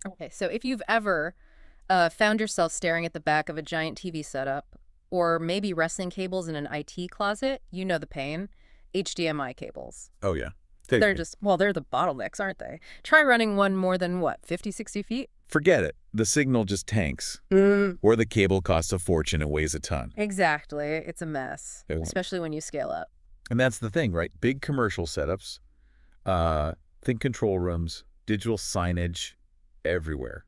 Okay, so if you've ever found yourself staring at the back of a giant TV setup, or maybe wrestling cables in an IT closet, you know the pain. HDMI cables. Oh, yeah. They're just, well, they're the bottlenecks, aren't they? Try running one more than, what, 50, 60 feet? Forget it. The signal just tanks. Or the cable costs a fortune and weighs a ton. Exactly. It's a mess, especially when you scale up. And that's the thing, right? Big commercial setups, think control rooms, digital signage, everywhere.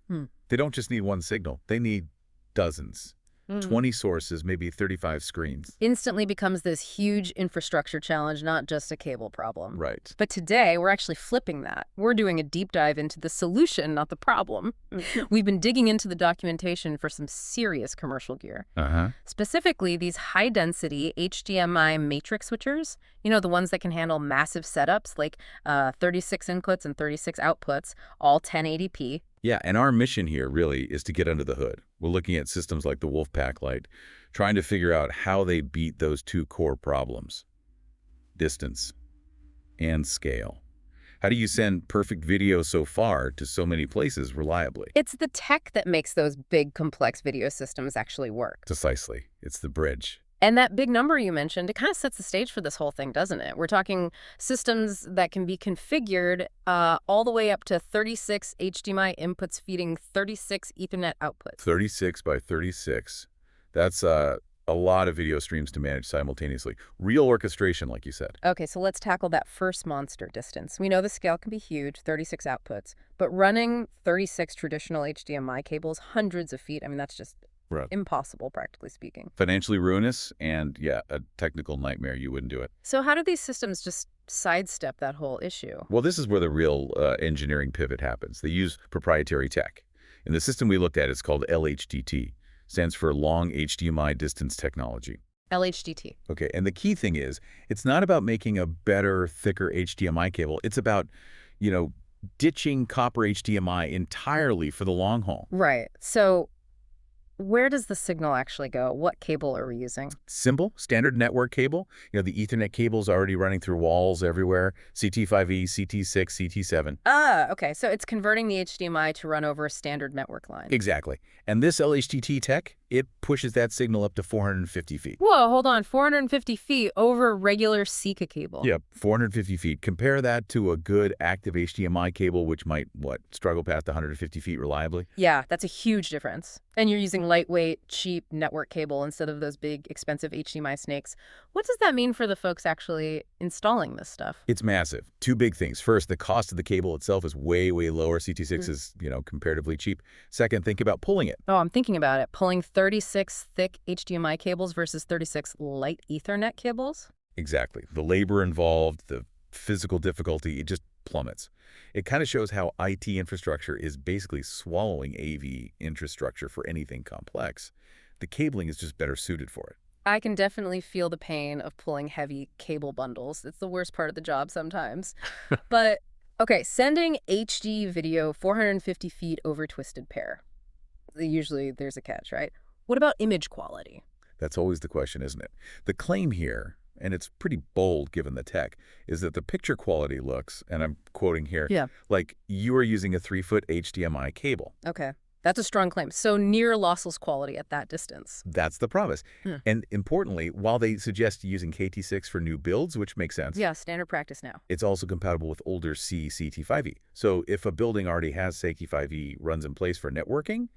They don't just need one signal. They need dozens. 20 sources, maybe 35 screens. Instantly becomes this huge infrastructure challenge, not just a cable problem. Right. But today, we're actually flipping that. We're doing a deep dive into the solution, not the problem. We've been digging into the documentation for some serious commercial gear. Specifically, these high-density HDMI Matrix Switchers, you know, the ones that can handle massive setups like 36 inputs and 36 outputs, all 1080p. Yeah, and our mission here really is to get under the hood. We're looking at systems like the WolfPack Lite, trying to figure out how they beat those two core problems: distance and scale. How do you send perfect video so far to so many places reliably? It's the tech that makes those big, complex video systems actually work. Precisely. It's the bridge. And that big number you mentioned, it kind of sets the stage for this whole thing, doesn't it? We're talking systems that can be configured all the way up to 36 HDMI inputs feeding 36 Ethernet outputs. 36 by 36. That's a lot of video streams to manage simultaneously. Real orchestration, like you said. Okay, so let's tackle that first monster: distance. We know the scale can be huge, 36 outputs, but running 36 traditional HDMI cables hundreds of feet, I mean, that's just impossible, practically speaking. Financially ruinous and, yeah, a technical nightmare. You wouldn't do it. So how do these systems just sidestep that whole issue? Well, this is where the real engineering pivot happens. They use proprietary tech. And the system we looked at is called LHDT. Stands for Long HDMI Distance Technology. LHDT. Okay, and the key thing is, it's not about making a better, thicker HDMI cable. It's about, ditching copper HDMI entirely for the long haul. Right. So where does the signal actually go? What cable are we using? Simple, standard network cable. The Ethernet cable's already running through walls everywhere. CT5E, CT6, CT7. Ah, okay. So it's converting the HDMI to run over a standard network line. Exactly. And this LHDT tech, it pushes that signal up to 450 feet. Whoa, hold on. 450 feet over regular SICA cable. Yep, 450 feet. Compare that to a good active HDMI cable, which might, struggle past 150 feet reliably? Yeah, that's a huge difference. And you're using lightweight, cheap network cable instead of those big, expensive HDMI snakes. What does that mean for the folks actually installing this stuff? It's massive. Two big things. First, the cost of the cable itself is way, way lower. CT6 is, comparatively cheap. Second, think about pulling it. Oh, I'm thinking about it. Pulling 36 thick HDMI cables versus 36 light Ethernet cables? Exactly. The labor involved, the physical difficulty, it just plummets. It kind of shows how IT infrastructure is basically swallowing AV infrastructure for anything complex. The cabling is just better suited for it. I can definitely feel the pain of pulling heavy cable bundles. It's the worst part of the job sometimes. But, okay, sending HD video 450 feet over twisted pair. Usually there's a catch, right? What about image quality? That's always the question, isn't it? The claim here, and it's pretty bold given the tech, is that the picture quality looks, and I'm quoting here, like you are using a 3-foot HDMI cable. Okay. That's a strong claim. So near lossless quality at that distance. That's the promise. And importantly, while they suggest using KT6 for new builds, which makes sense. Yeah, standard practice now. It's also compatible with older CT5E. So if a building already has CT5E runs in place for networking,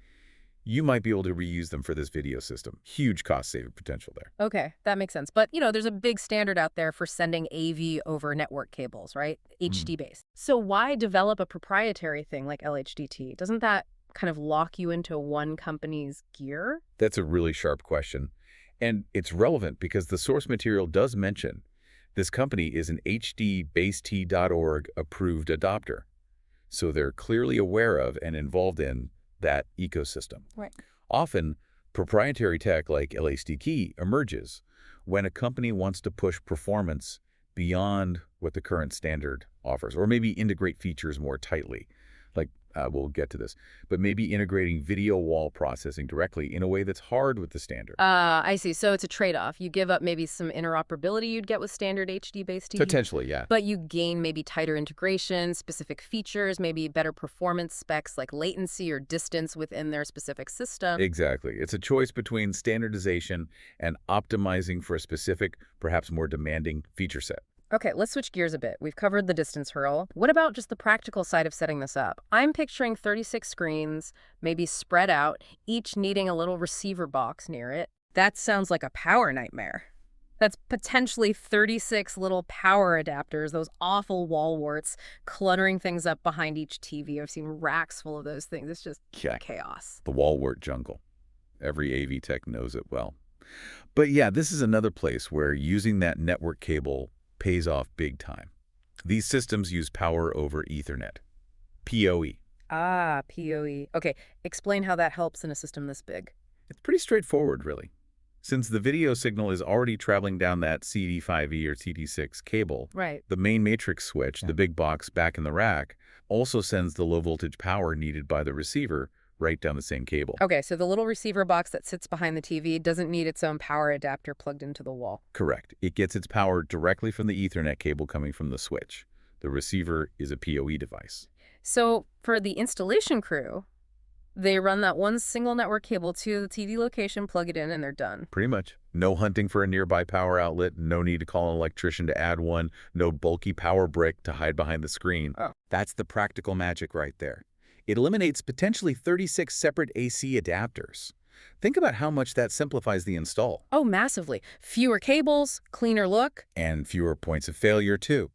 you might be able to reuse them for this video system. Huge cost-saving potential there. Okay, that makes sense. But, there's a big standard out there for sending AV over network cables, right? HD-based. So why develop a proprietary thing like LHDT? Doesn't that kind of lock you into one company's gear? That's a really sharp question. And it's relevant because the source material does mention this company is an HDBaseT.org approved adopter. So they're clearly aware of and involved in that ecosystem. Right. Often, proprietary tech like LHDT emerges when a company wants to push performance beyond what the current standard offers, or maybe integrate features more tightly. Like We'll get to this. But maybe integrating video wall processing directly in a way that's hard with the standard. I see. So it's a trade-off. You give up maybe some interoperability you'd get with standard HD-based TV. Potentially, yeah. But you gain maybe tighter integration, specific features, maybe better performance specs like latency or distance within their specific system. Exactly. It's a choice between standardization and optimizing for a specific, perhaps more demanding feature set. Okay, let's switch gears a bit. We've covered the distance hurdle. What about just the practical side of setting this up? I'm picturing 36 screens, maybe spread out, each needing a little receiver box near it. That sounds like a power nightmare. That's potentially 36 little power adapters, those awful wall warts, cluttering things up behind each TV. I've seen racks full of those things. It's just chaos. The wall wart jungle. Every AV tech knows it well. But yeah, this is another place where using that network cable pays off big time. These systems use power over Ethernet, PoE. Ah, PoE. Okay, explain how that helps in a system this big. It's pretty straightforward, really. Since the video signal is already traveling down that CD5E or CD6 cable, right, the main matrix switch, the big box back in the rack, also sends the low-voltage power needed by the receiver right down the same cable. Okay, so the little receiver box that sits behind the TV doesn't need its own power adapter plugged into the wall. Correct. It gets its power directly from the Ethernet cable coming from the switch. The receiver is a PoE device. So for the installation crew, they run that one single network cable to the TV location, plug it in, and they're done. Pretty much. No hunting for a nearby power outlet, no need to call an electrician to add one, no bulky power brick to hide behind the screen. Oh. That's the practical magic right there. It eliminates potentially 36 separate AC adapters. Think about how much that simplifies the install. Oh, massively. Fewer cables, cleaner look. And fewer points of failure, too.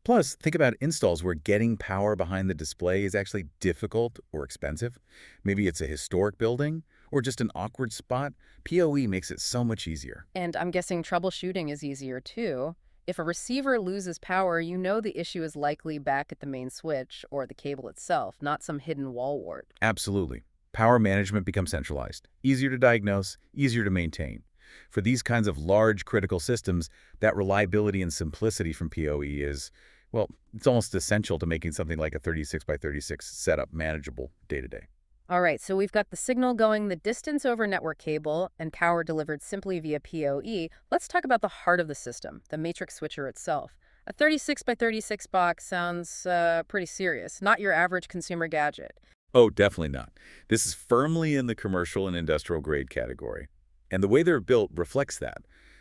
Plus, think about installs where getting power behind the display is actually difficult or expensive. Maybe it's a historic building or just an awkward spot. PoE makes it so much easier. And I'm guessing troubleshooting is easier, too. If a receiver loses power, you know the issue is likely back at the main switch or the cable itself, not some hidden wall wart. Absolutely. Power management becomes centralized, easier to diagnose, easier to maintain. For these kinds of large critical systems, that reliability and simplicity from PoE is, well, it's almost essential to making something like a 36 by 36 setup manageable day to day. All right, so we've got the signal going the distance over network cable and power delivered simply via PoE. Let's talk about the heart of the system, the matrix switcher itself. A 36 by 36 box sounds pretty serious, not your average consumer gadget. Oh, definitely not. This is firmly in the commercial and industrial grade category. And the way they're built reflects that.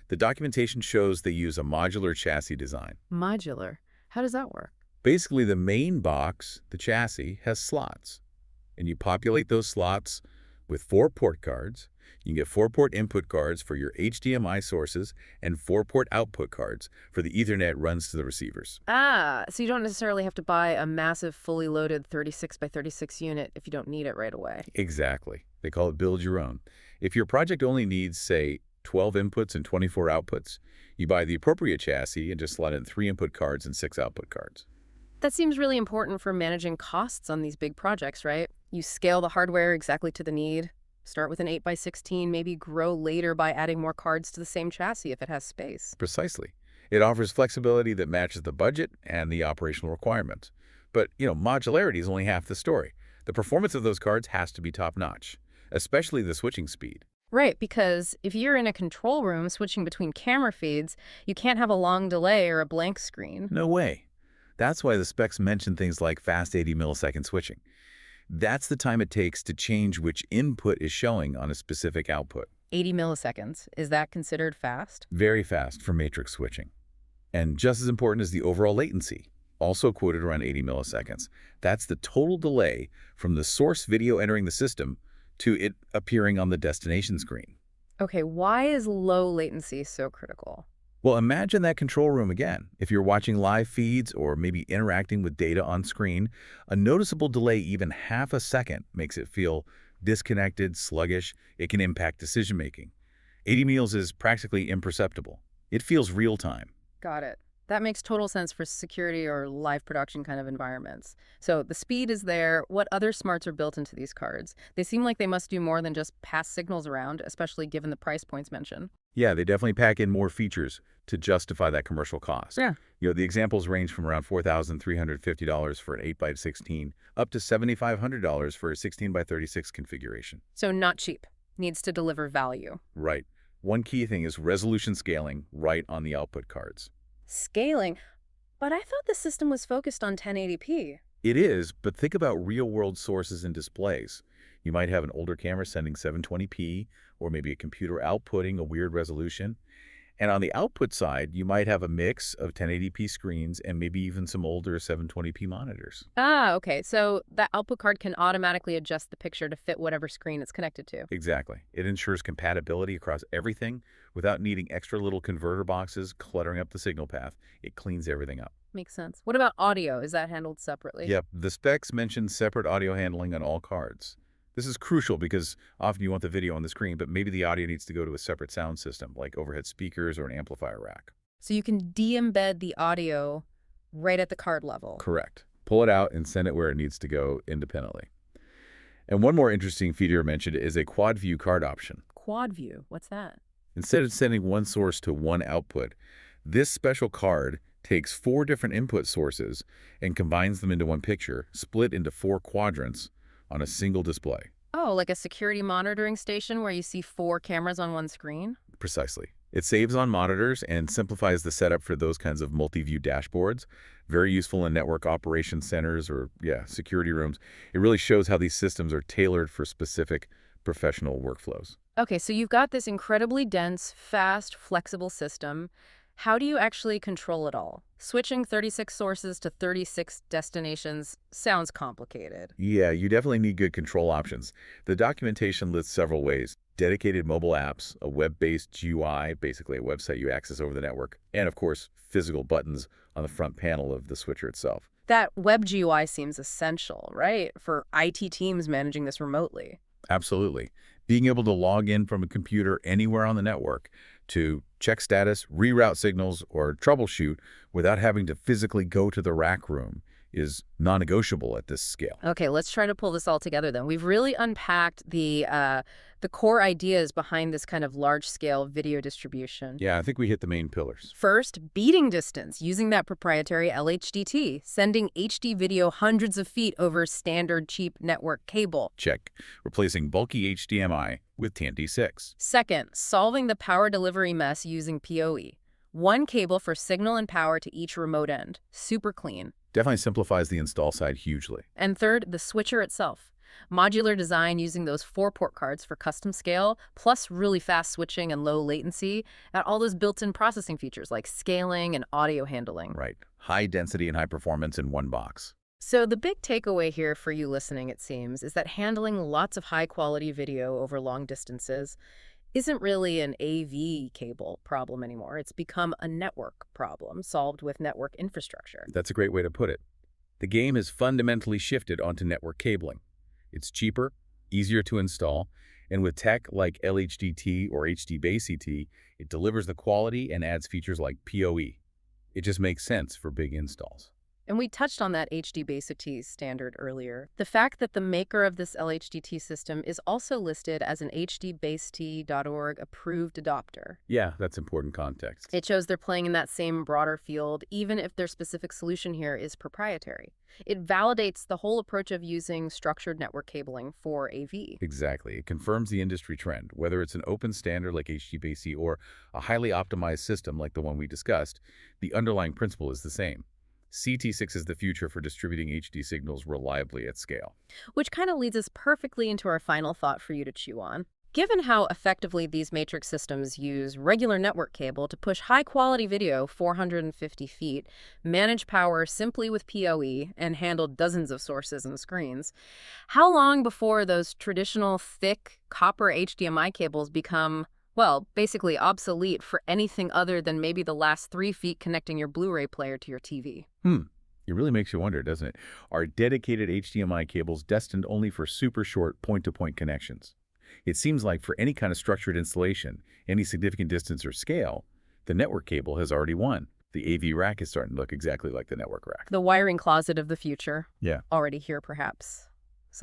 The documentation shows they use a modular chassis design. Modular? How does that work? Basically, the main box, the chassis, has slots. And you populate those slots with 4 port cards. You can get 4-port input cards for your HDMI sources and 4-port output cards for the Ethernet runs to the receivers. Ah, so you don't necessarily have to buy a massive, fully loaded 36 by 36 unit if you don't need it right away. Exactly. They call it build your own. If your project only needs, say, 12 inputs and 24 outputs, you buy the appropriate chassis and just slot in 3 input cards and 6 output cards. That seems really important for managing costs on these big projects, right? You scale the hardware exactly to the need. Start with an 8 by 16, maybe grow later by adding more cards to the same chassis if it has space. Precisely. It offers flexibility that matches the budget and the operational requirements. But, modularity is only half the story. The performance of those cards has to be top-notch, especially the switching speed. Right, because if you're in a control room switching between camera feeds, you can't have a long delay or a blank screen. No way. That's why the specs mention things like fast 80-millisecond switching. That's the time it takes to change which input is showing on a specific output. 80 milliseconds. Is that considered fast? Very fast for matrix switching. And just as important is the overall latency, also quoted around 80 milliseconds. That's the total delay from the source video entering the system to it appearing on the destination screen. Okay, why is low latency so critical? Well, imagine that control room again. If you're watching live feeds or maybe interacting with data on screen, a noticeable delay, even half a second, makes it feel disconnected, sluggish. It can impact decision-making. 80 mils is practically imperceptible. It feels real-time. Got it. That makes total sense for security or live production kind of environments. So the speed is there. What other smarts are built into these cards? They seem like they must do more than just pass signals around, especially given the price points mentioned. Yeah, they definitely pack in more features to justify that commercial cost. Yeah. The examples range from around $4,350 for an 8x16 up to $7,500 for a 16x36 configuration. So not cheap. Needs to deliver value. Right. One key thing is resolution scaling right on the output cards. Scaling? But I thought the system was focused on 1080p. It is, but think about real-world sources and displays. You might have an older camera sending 720p, or maybe a computer outputting a weird resolution. And on the output side, you might have a mix of 1080p screens and maybe even some older 720p monitors. Ah, okay. So that output card can automatically adjust the picture to fit whatever screen it's connected to. Exactly. It ensures compatibility across everything without needing extra little converter boxes cluttering up the signal path. It cleans everything up. Makes sense. What about audio? Is that handled separately? Yep. The specs mention separate audio handling on all cards. This is crucial because often you want the video on the screen, but maybe the audio needs to go to a separate sound system, like overhead speakers or an amplifier rack. So you can de-embed the audio right at the card level. Correct. Pull it out and send it where it needs to go independently. And one more interesting feature mentioned is a quad view card option. Quad view? What's that? Instead of sending one source to one output, this special card takes 4 different input sources and combines them into one picture, split into 4 quadrants on a single display. Oh, like a security monitoring station where you see 4 cameras on one screen? Precisely. It saves on monitors and simplifies the setup for those kinds of multi-view dashboards. Very useful in network operations centers or, security rooms. It really shows how these systems are tailored for specific professional workflows. Okay, so you've got this incredibly dense, fast, flexible system. How do you actually control it all? Switching 36 sources to 36 destinations sounds complicated. Yeah, you definitely need good control options. The documentation lists several ways: dedicated mobile apps, a web-based GUI, basically a website you access over the network, and of course, physical buttons on the front panel of the switcher itself. That web GUI seems essential, right? For IT teams managing this remotely. Absolutely. Being able to log in from a computer anywhere on the network to check status, reroute signals, or troubleshoot without having to physically go to the rack room is non-negotiable at this scale. Okay, let's try to pull this all together then. We've really unpacked the core ideas behind this kind of large-scale video distribution. Yeah, I think we hit the main pillars. First, beating distance, using that proprietary LHDT, sending HD video hundreds of feet over standard cheap network cable. Check. Replacing bulky HDMI with TNT6. Second, solving the power delivery mess using PoE. One cable for signal and power to each remote end. Super clean. Definitely simplifies the install side hugely. And third, the switcher itself. Modular design using those 4-port cards for custom scale, plus really fast switching and low latency, and all those built-in processing features like scaling and audio handling. Right. High density and high performance in one box. So the big takeaway here for you listening, it seems, is that handling lots of high-quality video over long distances isn't really an AV cable problem anymore. It's become a network problem solved with network infrastructure. That's a great way to put it. The game has fundamentally shifted onto network cabling. It's cheaper, easier to install, and with tech like LHDT or HDBaseT, it delivers the quality and adds features like PoE. It just makes sense for big installs. And we touched on that HDBaseT standard earlier. The fact that the maker of this LHDT system is also listed as an HDBaseT.org approved adopter. Yeah, that's important context. It shows they're playing in that same broader field, even if their specific solution here is proprietary. It validates the whole approach of using structured network cabling for AV. Exactly. It confirms the industry trend. Whether it's an open standard like HDBaseT or a highly optimized system like the one we discussed, the underlying principle is the same. CT6 is the future for distributing HD signals reliably at scale. Which kind of leads us perfectly into our final thought for you to chew on. Given how effectively these matrix systems use regular network cable to push high-quality video 450 feet, manage power simply with PoE, and handle dozens of sources and screens, how long before those traditional thick copper HDMI cables become, well, basically obsolete for anything other than maybe the last 3 feet connecting your Blu-ray player to your TV? It really makes you wonder, doesn't it? Are dedicated HDMI cables destined only for super short point-to-point connections? It seems like for any kind of structured installation, any significant distance or scale, the network cable has already won. The AV rack is starting to look exactly like the network rack. The wiring closet of the future. Yeah. Already here, perhaps.